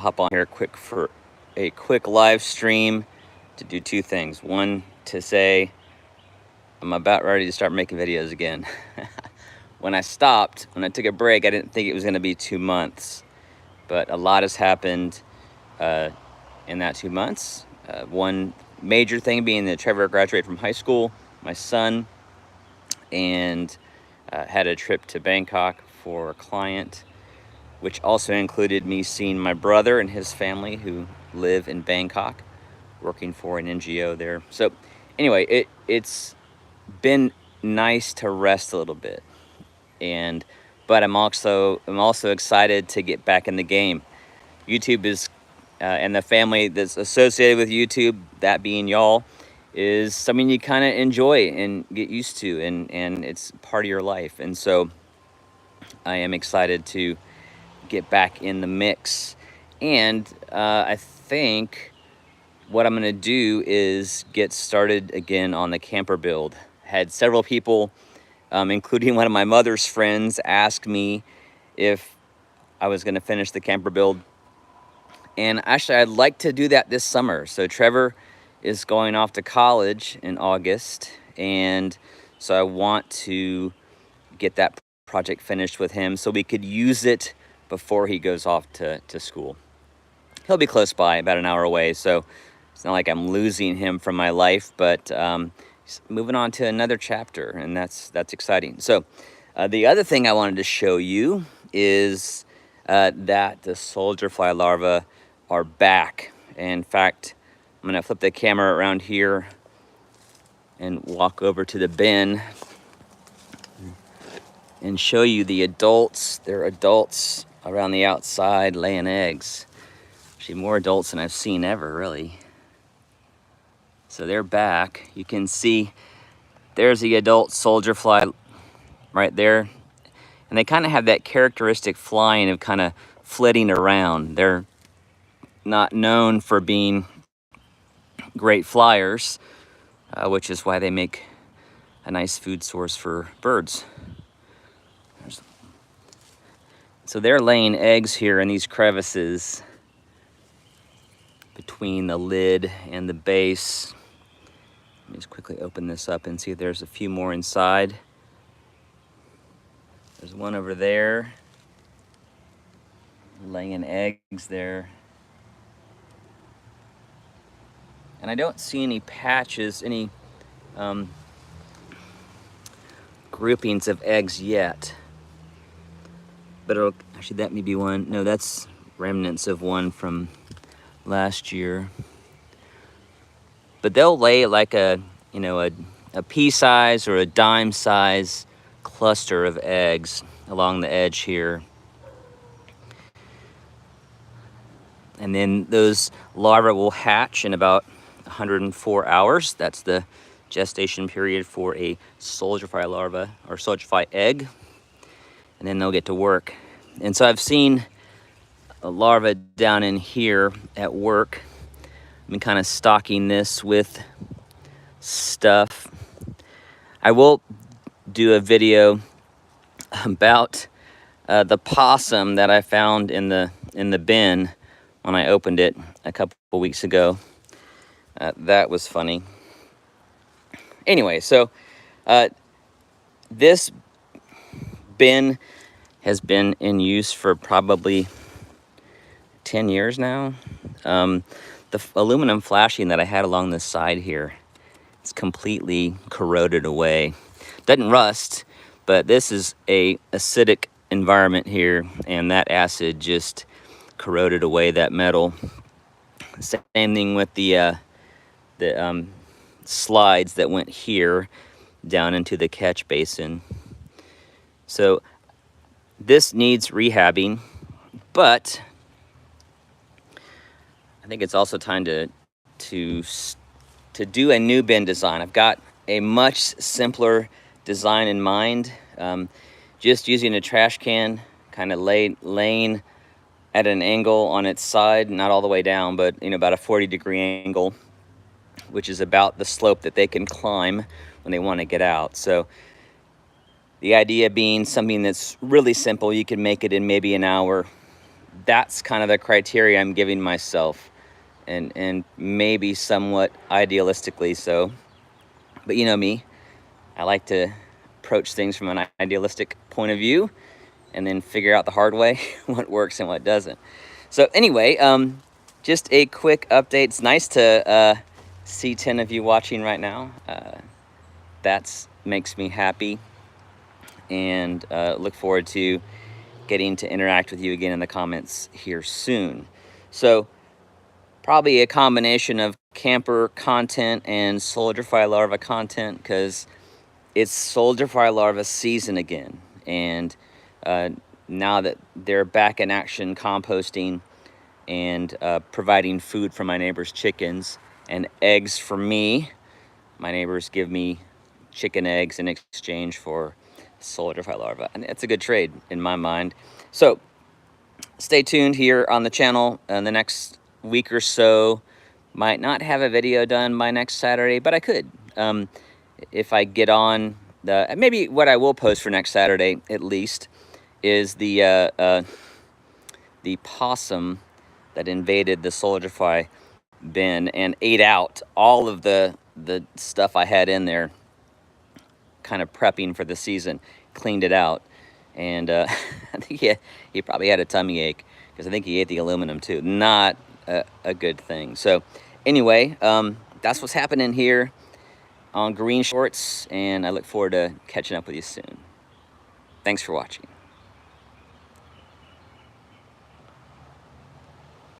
hop on here quick for a quick live stream to do two things. One, to say I'm about ready to start making videos again. When I took a break, I didn't think it was going to be 2 months, but a lot has happened in that 2 months. One major thing being that Trevor graduated from high school, my son, and had a trip to Bangkok for a client, which also included me seeing my brother and his family who live in Bangkok, working for an NGO there. So anyway, it's been nice to rest a little bit, but I'm also excited to get back in the game. YouTube is and the family that's associated with YouTube, that being y'all, is something you kind of enjoy and get used to, and it's part of your life. And so I am excited to get back in the mix. And I think what I'm gonna do is get started again on the camper build. Had several people, including one of my mother's friends, ask me if I was gonna finish the camper build. And actually, I'd like to do that this summer. So Trevor is going off to college in August, and so I want to get that project finished with him so we could use it before he goes off to school. He'll be close by, about an hour away, so it's not like I'm losing him from my life, but moving on to another chapter, and that's exciting. So the other thing I wanted to show you is that the soldier fly larvae are back. In fact, I'm gonna flip the camera around here and walk over to the bin and show you the adults. There are adults around the outside laying eggs. Actually, more adults than I've seen ever, really. So they're back. You can see there's the adult soldier fly right there. And they kind of have that characteristic flying of kind of flitting around. They're not known for being great flyers, which is why they make a nice food source for birds. So they're laying eggs here in these crevices between the lid and the base. Let me just quickly open this up and see if there's a few more inside. There's one over there, laying eggs there. And I don't see any patches, any groupings of eggs yet. But actually that may be one. No, that's remnants of one from last year. But they'll lay like a pea size or a dime size cluster of eggs along the edge here. And then those larvae will hatch in about 104 hours. That's the gestation period for a soldier fly larva or soldier fly egg. And then they'll get to work. And so I've seen a larva down in here at work. I've been kind of stocking this with stuff. I will do a video about the possum that I found in the bin when I opened it a couple weeks ago. That was funny. Anyway, so this bin has been in use for probably 10 years now. The aluminum flashing that I had along the side here, it's completely corroded away. Doesn't rust, but this is a acidic environment here, and that acid just corroded away that metal. Same thing with the slides that went here down into the catch basin. So this needs rehabbing, but I think it's also time to do a new bin design. I've got a much simpler design in mind. Just using a trash can, kind of laying at an angle on its side, not all the way down, but about a 40-degree angle, which is about the slope that they can climb when they want to get out. So the idea being something that's really simple. You can make it in maybe an hour, that's kind of the criteria I'm giving myself, and maybe somewhat idealistically so. But you know me, I like to approach things from an idealistic point of view and then figure out the hard way what works and what doesn't. So anyway, just a quick update. It's nice to see 10 of you watching right now. That makes me happy, and look forward to getting to interact with you again in the comments here soon. So probably a combination of camper content and soldier fly larva content, because it's soldier fly larva season again. And now that they're back in action composting and providing food for my neighbor's chickens and eggs for me, my neighbors give me chicken eggs in exchange for soldier fly larva, and it's a good trade in my mind. So stay tuned here on the channel in the next week or so. Might not have a video done by next Saturday, but I could. If I get on the, maybe what I will post for next Saturday at least is the possum that invaded the soldier fly bin and ate out all of the stuff I had in there, kind of prepping for the season. Cleaned it out, and I think he probably had a tummy ache, because I think he ate the aluminum too. Not a good thing. So anyway, that's what's happening here on Green Shorts, and I look forward to catching up with you soon. Thanks for watching.